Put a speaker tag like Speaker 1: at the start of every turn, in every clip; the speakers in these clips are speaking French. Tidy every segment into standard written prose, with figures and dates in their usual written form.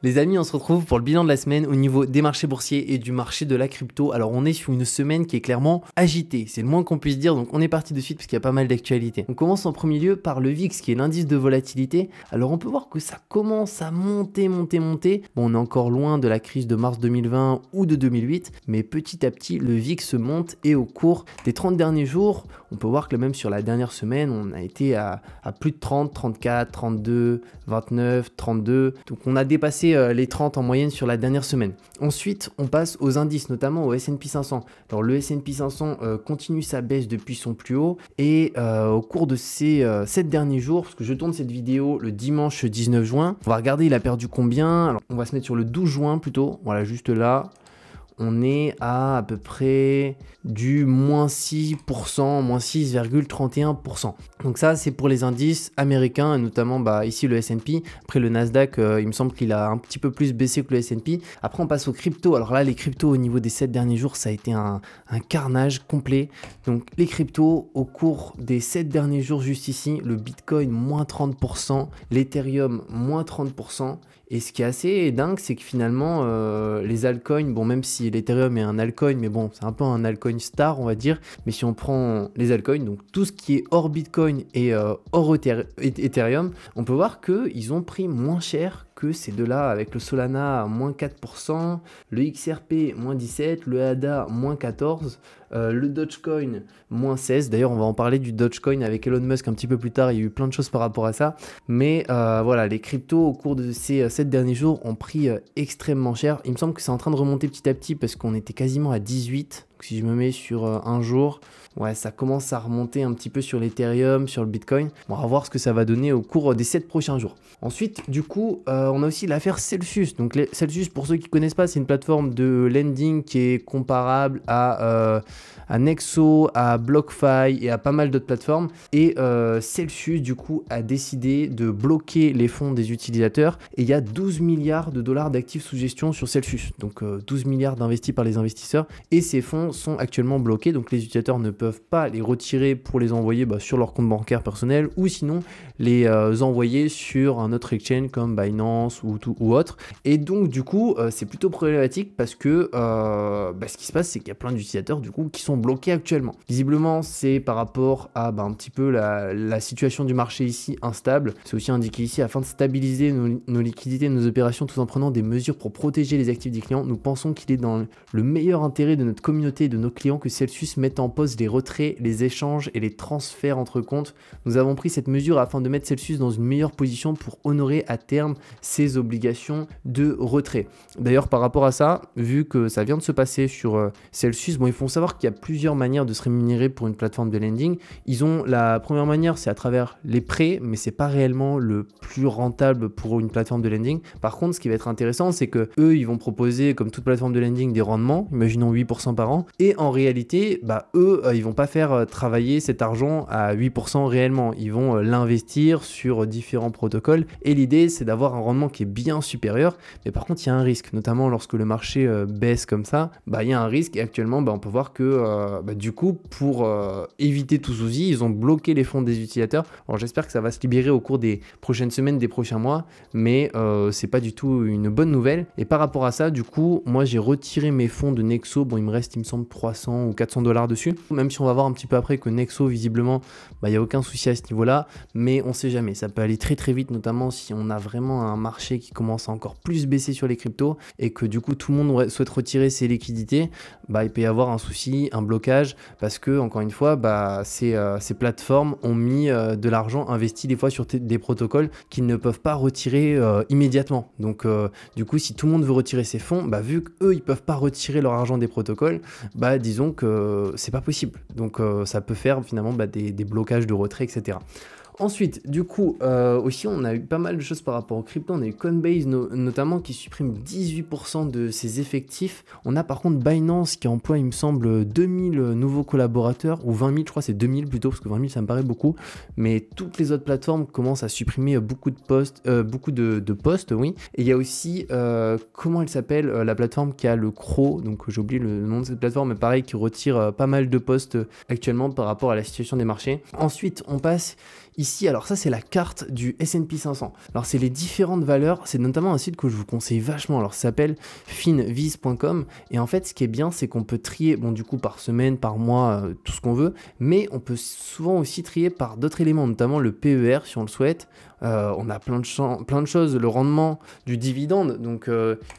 Speaker 1: Les amis, on se retrouve pour le bilan de la semaine au niveau des marchés boursiers et du marché de la crypto. Alors on est sur une semaine qui est clairement agitée, c'est le moins qu'on puisse dire, donc on est parti de suite parce qu'il y a pas mal d'actualités. On commence en premier lieu par le VIX qui est l'indice de volatilité. Alors on peut voir que ça commence à monter. Bon, on est encore loin de la crise de mars 2020 ou de 2008, mais petit à petit le VIX monte et au cours des 30 derniers jours, on peut voir que même sur la dernière semaine, on a été à plus de 30, 34, 32, 29, 32, donc on a dépassé les 30 en moyenne sur la dernière semaine. Ensuite, on passe aux indices, notamment au S&P 500. Alors le S&P 500 continue sa baisse depuis son plus haut et au cours de ces 7 derniers jours, parce que je tourne cette vidéo le dimanche 19 juin, on va regarder il a perdu combien. Alors on va se mettre sur le 12 juin plutôt, voilà juste là. On est à peu près du moins 6%, moins 6,31%. Donc ça, c'est pour les indices américains, notamment ici le S&P. Après le Nasdaq, il me semble qu'il a un petit peu plus baissé que le S&P. Après, on passe aux cryptos. Alors là, les cryptos au niveau des 7 derniers jours, ça a été un carnage complet. Donc les cryptos, au cours des 7 derniers jours juste ici, le Bitcoin, moins 30%, l'Ethereum, moins 30%. Et ce qui est assez dingue, c'est que finalement, les altcoins, bon, même si l'Ethereum est un altcoin, mais bon, c'est un peu un altcoin star, on va dire. Mais si on prend les altcoins, donc tout ce qui est hors Bitcoin et hors Ethereum, on peut voir qu'ils ont pris moins cher que ces deux-là, avec le Solana à moins 4%, le XRP moins 17%, le ADA moins 14%, le Dogecoin moins 16%. D'ailleurs, on va en parler du Dogecoin avec Elon Musk un petit peu plus tard, il y a eu plein de choses par rapport à ça. Mais voilà, les cryptos au cours de ces 7 derniers jours ont pris extrêmement cher. Il me semble que c'est en train de remonter petit à petit parce qu'on était quasiment à 18. Donc, si je me mets sur un jour, ouais, ça commence à remonter un petit peu sur l'Ethereum, sur le Bitcoin. On va voir ce que ça va donner au cours des 7 prochains jours. Ensuite, du coup, on a aussi l'affaire Celsius. Donc Celsius, pour ceux qui ne connaissent pas, c'est une plateforme de lending qui est comparable à Nexo, à BlockFi et à pas mal d'autres plateformes. Et Celsius, du coup, a décidé de bloquer les fonds des utilisateurs. Et il y a 12 milliards de dollars d'actifs sous gestion sur Celsius. Donc 12 milliards d'investis par les investisseurs. Et ces fonds sont actuellement bloqués. Donc les utilisateurs ne peuvent pas les retirer pour les envoyer sur leur compte bancaire personnel ou sinon les envoyer sur un autre exchange comme Binance ou autre. Et donc du coup c'est plutôt problématique parce que ce qui se passe c'est qu'il y a plein d'utilisateurs du coup qui sont bloqués actuellement. Visiblement c'est par rapport à un petit peu la situation du marché ici instable. C'est aussi indiqué ici afin de stabiliser nos liquidités, nos opérations tout en prenant des mesures pour protéger les actifs des clients. Nous pensons qu'il est dans le meilleur intérêt de notre communauté et de nos clients que Celsius mette en pause les retraits, les échanges et les transferts entre comptes. Nous avons pris cette mesure afin de mettre Celsius dans une meilleure position pour honorer à terme ses obligations de retrait. D'ailleurs, par rapport à ça, vu que ça vient de se passer sur Celsius, il faut savoir qu'il y a plusieurs manières de se rémunérer pour une plateforme de lending. Ils ont la première manière, c'est à travers les prêts, mais c'est pas réellement le plus rentable pour une plateforme de lending. Par contre, ce qui va être intéressant, c'est que eux, ils vont proposer, comme toute plateforme de lending, des rendements, imaginons 8% par an, et en réalité, eux, ils vont pas faire travailler cet argent à 8% réellement. Ils vont l'investir sur différents protocoles et l'idée, c'est d'avoir un rendement qui est bien supérieur. Mais par contre, il y a un risque, notamment lorsque le marché baisse comme ça, il y a un risque et actuellement, on peut voir que du coup, pour éviter tout souci, ils ont bloqué les fonds des utilisateurs. Alors j'espère que ça va se libérer au cours des prochaines semaines, des prochains mois, mais c'est pas du tout une bonne nouvelle. Et par rapport à ça, du coup, moi j'ai retiré mes fonds de Nexo. Bon, il me reste, il me semble, 300 ou 400 $ dessus. Même si on va voir un petit peu après que Nexo, visiblement, il n'y a aucun souci à ce niveau-là, mais on sait jamais. Ça peut aller très très vite, notamment si on a vraiment un marché qui commence à encore plus baisser sur les cryptos et que du coup tout le monde souhaite retirer ses liquidités, il peut y avoir un souci, un blocage, parce que encore une fois, ces plateformes ont mis de l'argent investi des fois sur des protocoles qu'ils ne peuvent pas retirer immédiatement. Donc du coup, si tout le monde veut retirer ses fonds, vu qu'eux ils peuvent pas retirer leur argent des protocoles, disons que c'est pas possible. Donc ça peut faire finalement des blocages de retrait, etc. Ensuite, du coup, aussi, on a eu pas mal de choses par rapport au crypto. On a eu Coinbase notamment qui supprime 18% de ses effectifs. On a par contre Binance qui emploie, il me semble, 2000 nouveaux collaborateurs, ou 20 000, je crois, c'est 2000 plutôt, parce que 20 000, ça me paraît beaucoup. Mais toutes les autres plateformes commencent à supprimer beaucoup de postes, oui. Et il y a aussi, comment elle s'appelle, la plateforme qui a le CRO, donc j'ai oublié le nom de cette plateforme, mais pareil, qui retire pas mal de postes actuellement par rapport à la situation des marchés. Ensuite, on passe Ici, alors ça c'est la carte du S&P 500. Alors c'est les différentes valeurs, c'est notamment un site que je vous conseille vachement. Alors ça s'appelle finviz.com et en fait ce qui est bien c'est qu'on peut trier, bon du coup par semaine, par mois, tout ce qu'on veut, mais on peut souvent aussi trier par d'autres éléments, notamment le PER si on le souhaite. On a plein de choses, le rendement du dividende, donc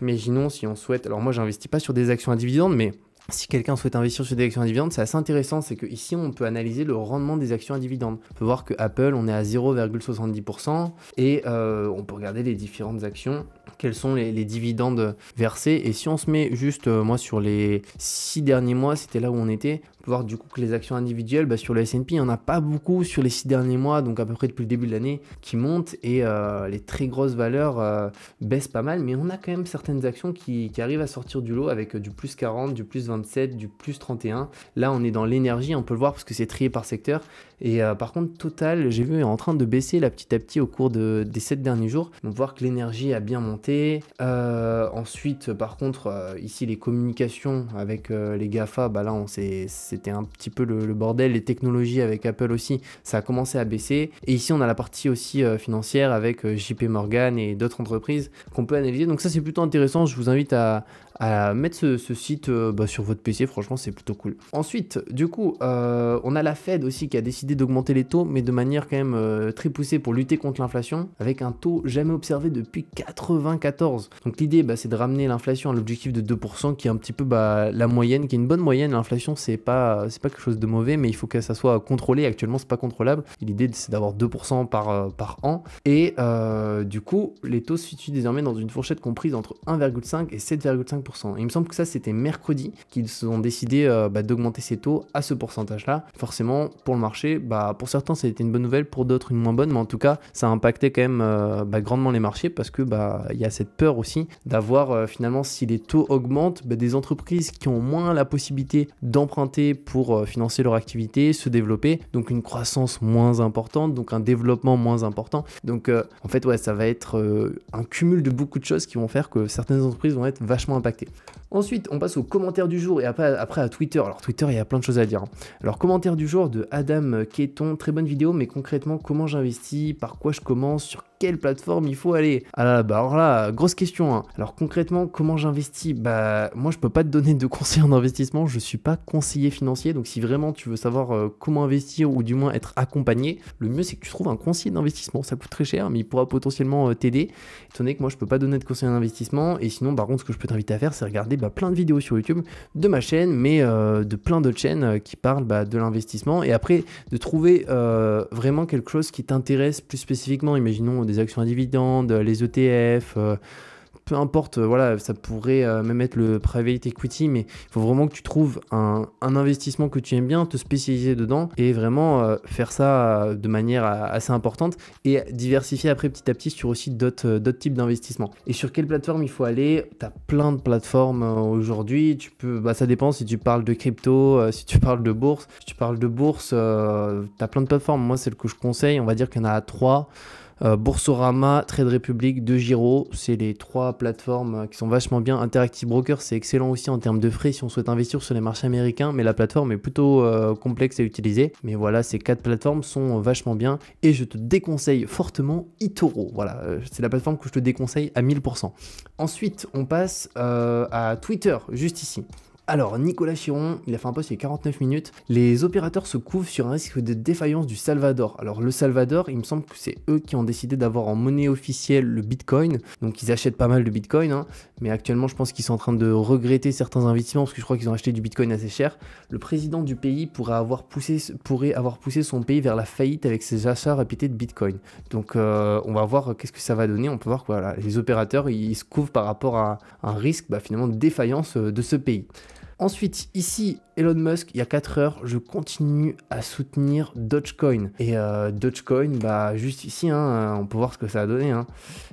Speaker 1: imaginons si on souhaite, alors moi j'investis pas sur des actions à dividende, mais si quelqu'un souhaite investir sur des actions à dividendes, c'est assez intéressant, c'est qu'ici on peut analyser le rendement des actions à dividendes. On peut voir que Apple, on est à 0,70% et on peut regarder les différentes actions, quels sont les dividendes versés. Et si on se met juste, moi sur les 6 derniers mois, c'était là où on était, on peut voir du coup que les actions individuelles, sur le S&P, il n'y en a pas beaucoup sur les 6 derniers mois, donc à peu près depuis le début de l'année, qui montent et les très grosses valeurs baissent pas mal, mais on a quand même certaines actions qui arrivent à sortir du lot avec du plus 40, du plus 27, du plus 31. Là, on est dans l'énergie, on peut le voir parce que c'est trié par secteur. Et par contre, Total, j'ai vu, est en train de baisser là petit à petit au cours des 7 derniers jours. On peut voir que l'énergie a bien monté. Ensuite, par contre, ici, les communications avec les GAFA, là, c'était un petit peu le bordel. Les technologies avec Apple aussi, ça a commencé à baisser. Et ici, on a la partie aussi financière avec JP Morgan et d'autres entreprises qu'on peut analyser. Donc ça, c'est plutôt intéressant. Je vous invite à mettre ce site sur votre PC, franchement c'est plutôt cool. Ensuite, du coup, on a la Fed aussi qui a décidé d'augmenter les taux, mais de manière quand même très poussée pour lutter contre l'inflation, avec un taux jamais observé depuis 94. Donc l'idée, c'est de ramener l'inflation à l'objectif de 2%, qui est un petit peu la moyenne, qui est une bonne moyenne. L'inflation, c'est pas quelque chose de mauvais, mais il faut que ça soit contrôlé. Actuellement, c'est pas contrôlable. Et l'idée, c'est d'avoir 2% par an. Et du coup, les taux se situent désormais dans une fourchette comprise entre 1,5 et 7,5%. Et il me semble que ça c'était mercredi qu'ils ont décidé d'augmenter ces taux à ce pourcentage là. Forcément pour le marché, pour certains ça a été une bonne nouvelle, pour d'autres une moins bonne, mais en tout cas ça a impacté quand même grandement les marchés parce que il y a cette peur aussi d'avoir finalement, si les taux augmentent, des entreprises qui ont moins la possibilité d'emprunter pour financer leur activité, se développer, donc une croissance moins importante, donc un développement moins important. Donc en fait ça va être un cumul de beaucoup de choses qui vont faire que certaines entreprises vont être vachement impactées. Ensuite, on passe aux commentaires du jour et après à Twitter. Alors Twitter, il y a plein de choses à dire. Alors commentaire du jour de Adam Keton, très bonne vidéo, mais concrètement, comment j'investis, par quoi je commence, sur quelle plateforme il faut aller? Alors là, grosse question. Hein. Alors concrètement, comment j'investis? Moi, je peux pas te donner de conseils en investissement, je suis pas conseiller financier, donc si vraiment tu veux savoir comment investir ou du moins être accompagné, le mieux c'est que tu trouves un conseiller d'investissement. Ça coûte très cher, mais il pourra potentiellement t'aider. Étant donné que moi, je peux pas donner de conseils en investissement, et sinon, par contre, ce que je peux t'inviter à faire, c'est regarder plein de vidéos sur YouTube de ma chaîne, mais de plein d'autres chaînes qui parlent de l'investissement, et après de trouver vraiment quelque chose qui t'intéresse plus spécifiquement. Imaginons des actions à dividendes, les ETF, peu importe, ça pourrait même être le private equity, mais il faut vraiment que tu trouves un investissement que tu aimes bien, te spécialiser dedans et vraiment faire ça de manière assez importante et diversifier après petit à petit sur aussi d'autres types d'investissements. Et sur quelle plateforme il faut aller? Tu as plein de plateformes aujourd'hui, ça dépend si tu parles de crypto, si tu parles de bourse. Si tu parles de bourse, tu as plein de plateformes. Moi, celle que je conseille, on va dire qu'il y en a 3. Boursorama, Trade Republic, DeGiro, c'est les 3 plateformes qui sont vachement bien. Interactive Broker, c'est excellent aussi en termes de frais si on souhaite investir sur les marchés américains, mais la plateforme est plutôt complexe à utiliser. Mais voilà, ces 4 plateformes sont vachement bien et je te déconseille fortement eToro. Voilà, c'est la plateforme que je te déconseille à 1000%. Ensuite, on passe à Twitter, juste ici. Alors, Nicolas Chiron, il a fait un post il y a 49 minutes. Les opérateurs se couvrent sur un risque de défaillance du Salvador. Alors, le Salvador, il me semble que c'est eux qui ont décidé d'avoir en monnaie officielle le Bitcoin. Donc, ils achètent pas mal de Bitcoin. Hein. Mais actuellement, je pense qu'ils sont en train de regretter certains investissements parce que je crois qu'ils ont acheté du Bitcoin assez cher. Le président du pays pourrait avoir poussé son pays vers la faillite avec ses achats répétés de Bitcoin. Donc, on va voir qu'est-ce que ça va donner. On peut voir que les opérateurs, ils se couvrent par rapport à un risque finalement de défaillance de ce pays. Ensuite, ici, Elon Musk, il y a 4 heures, je continue à soutenir Dogecoin. Et Dogecoin, juste ici, on peut voir ce que ça a donné. Hein.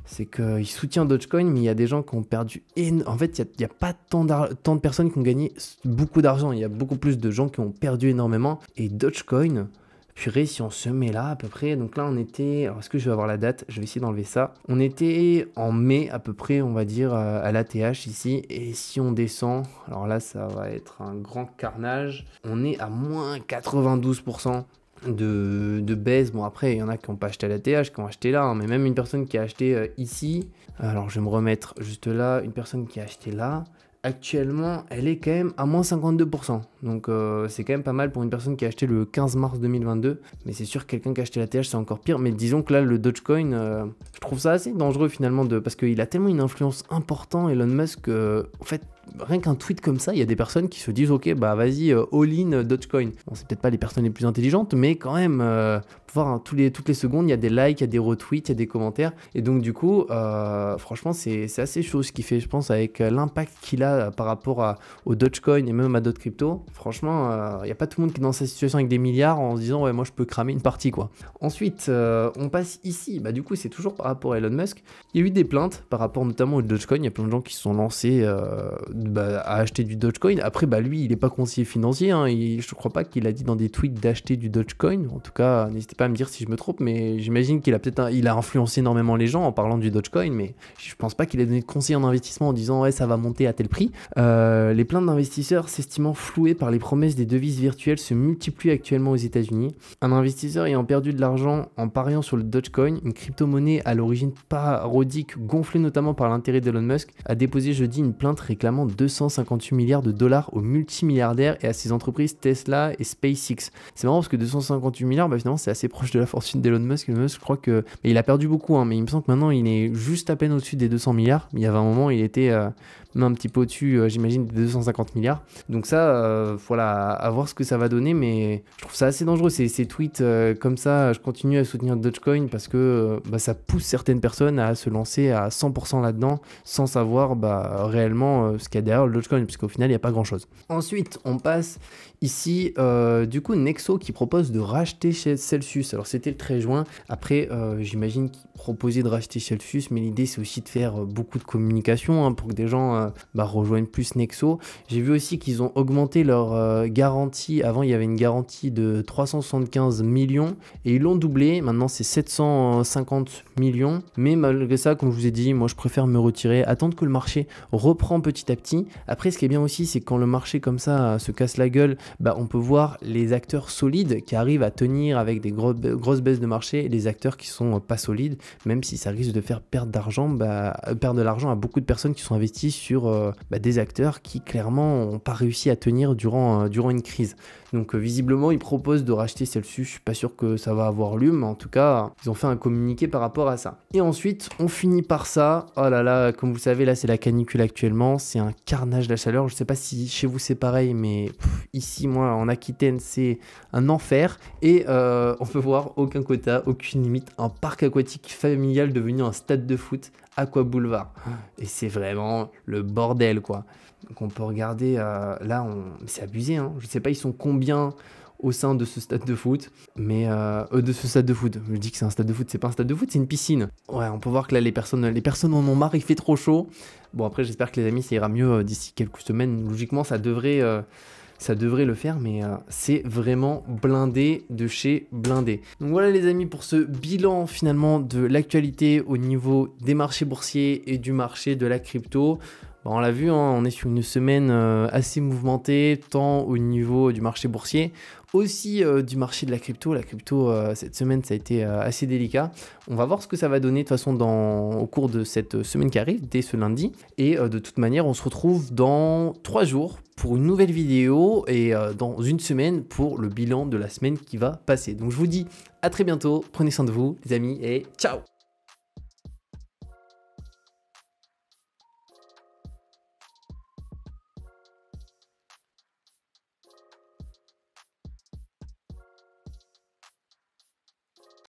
Speaker 1: C'est qu'il soutient Dogecoin, mais il y a des gens qui ont perdu. En fait, il n'y a pas tant de personnes qui ont gagné beaucoup d'argent. Il y a beaucoup plus de gens qui ont perdu énormément. Et Dogecoin... Purée, si on se met là à peu près, donc là on était, alors est-ce que je vais avoir la date? Je vais essayer d'enlever ça. On était en mai à peu près, on va dire, à l'ATH ici, et si on descend, alors là ça va être un grand carnage, on est à moins 92%. de baisse. Bon, après, il y en a qui n'ont pas acheté à la TH, qui ont acheté là, hein, mais même une personne qui a acheté ici, alors je vais me remettre juste là, une personne qui a acheté là, actuellement, elle est quand même à moins 52%. Donc c'est quand même pas mal pour une personne qui a acheté le 15 mars 2022. Mais c'est sûr que quelqu'un qui a acheté la TH, c'est encore pire. Mais disons que là, le Dogecoin, je trouve ça assez dangereux finalement, parce qu'il a tellement une influence importante, Elon Musk, en fait, rien qu'un tweet comme ça, il y a des personnes qui se disent ok, bah vas-y, all-in Dogecoin. Bon, c'est peut-être pas les personnes les plus intelligentes, mais quand même, voir hein, toutes les secondes, il y a des likes, il y a des retweets, il y a des commentaires. Et donc du coup, franchement, c'est assez chaud ce qu'il fait, je pense, avec l'impact qu'il a par rapport au Dogecoin et même à d'autres cryptos. Franchement, il n'y a pas tout le monde qui est dans cette situation avec des milliards en se disant ouais, moi je peux cramer une partie quoi. Ensuite, on passe ici. Bah du coup, c'est toujours par rapport à Elon Musk. Il y a eu des plaintes par rapport notamment au Dogecoin. Il y a plein de gens qui se sont lancés à acheter du Dogecoin. Après, bah lui, il n'est pas conseiller financier. Hein. Je ne crois pas qu'il a dit dans des tweets d'acheter du Dogecoin. En tout cas, n'hésitez pas à me dire si je me trompe, mais j'imagine qu'il a il a influencé énormément les gens en parlant du Dogecoin, mais je pense pas qu'il ait donné de conseil en investissement en disant ouais, ça va monter à tel prix. Les plaintes d'investisseurs s'estimant floués par les promesses des devises virtuelles se multiplient actuellement aux États-Unis. Un investisseur ayant perdu de l'argent en pariant sur le Dogecoin, une crypto-monnaie à l'origine parodique gonflée notamment par l'intérêt d'Elon Musk, a déposé jeudi une plainte réclamant 258 milliards de dollars aux multimilliardaires et à ses entreprises Tesla et SpaceX. C'est marrant parce que 258 milliards, bah finalement c'est assez proche de la fortune d'Elon Musk. Elon Musk, je crois que il a perdu beaucoup, hein, mais il me semble que maintenant il est juste à peine au-dessus des 200 milliards. Il y avait un moment, il était même un petit peu au-dessus, j'imagine, des 250 milliards. Donc ça, voilà, à voir ce que ça va donner, mais je trouve ça assez dangereux, ces tweets comme ça. Je continue à soutenir Dogecoin parce que ça pousse certaines personnes à se lancer à 100% là-dedans sans savoir réellement ce qu'il y a derrière le Dogecoin, puisqu'au final, il n'y a pas grand-chose. Ensuite, on passe ici, du coup, Nexo qui propose de racheter chez Celsius. Alors, c'était le 13 juin. Après, j'imagine qu'ils proposaient de racheter Celsius, mais l'idée, c'est aussi de faire beaucoup de communication hein, pour que des gens rejoignent plus Nexo. J'ai vu aussi qu'ils ont augmenté leur garantie. Avant, il y avait une garantie de 375 millions et ils l'ont doublé. Maintenant, c'est 750 millions. Mais malgré ça, comme je vous ai dit, moi, je préfère me retirer, attendre que le marché reprend petit à petit. Après, ce qui est bien aussi, c'est que quand le marché comme ça se casse la gueule, on peut voir les acteurs solides qui arrivent à tenir avec des grosses baisses de marché et les acteurs qui sont pas solides, même si ça risque de faire perdre de l'argent à beaucoup de personnes qui sont investies sur des acteurs qui clairement n'ont pas réussi à tenir durant une crise. Donc visiblement, ils proposent de racheter Celsius. Je suis pas sûr que ça va avoir lieu, mais en tout cas, ils ont fait un communiqué par rapport à ça. Et ensuite, on finit par ça. Oh là là, comme vous le savez, là c'est la canicule actuellement. C'est un carnage la chaleur. Je sais pas si chez vous c'est pareil, mais ici, moi, en Aquitaine, c'est un enfer. Et on peut voir aucun quota, aucune limite. Un parc aquatique familial devenu un stade de foot, Aqua Boulevard. Et c'est vraiment le bordel, quoi. Donc on peut regarder, là, c'est abusé, hein. Je sais pas, ils sont combien au sein de ce stade de foot, mais de ce stade de foot, je dis que c'est un stade de foot, c'est pas un stade de foot, c'est une piscine. Ouais, on peut voir que là, les personnes en ont marre, il fait trop chaud. Bon, après, j'espère que les amis, ça ira mieux d'ici quelques semaines. Logiquement, ça devrait le faire, mais c'est vraiment blindé de chez blindé. Donc voilà les amis pour ce bilan finalement de l'actualité au niveau des marchés boursiers et du marché de la crypto. On l'a vu, hein, on est sur une semaine assez mouvementée, tant au niveau du marché boursier, aussi du marché de la crypto. La crypto, cette semaine, ça a été assez délicat. On va voir ce que ça va donner de toute façon au cours de cette semaine qui arrive, dès ce lundi. Et de toute manière, on se retrouve dans 3 jours pour une nouvelle vidéo et dans une semaine pour le bilan de la semaine qui va passer. Donc je vous dis à très bientôt, prenez soin de vous les amis et ciao!